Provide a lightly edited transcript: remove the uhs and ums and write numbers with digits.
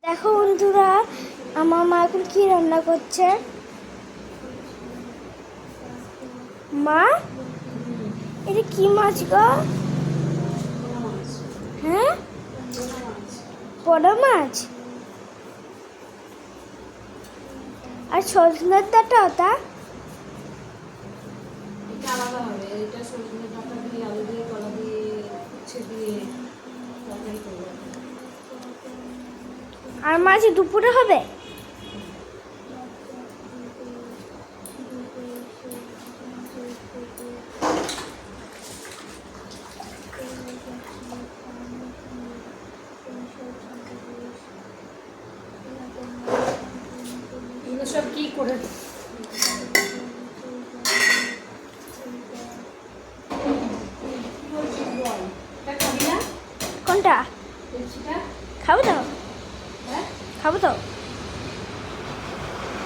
দেখো বন্ধুরা, আমার মা এখন কি রান্না করছে। মা, এটা কি মাছ গো? হ্যাঁ, বড় মাছ। আর সজনের ডাঁটা ওটা আলাদা হবে। এটা সজনে ডাঁটা দিয়ে, আলু দিয়ে, কলা দিয়ে, উচ্ছে দিয়ে তরকারি করবো। আর মাছ দুপুরে হবে। এগুলো সব কি করে কোনটা পেপসিটা? খাবো তো? হ্যাঁ, খাবো তো।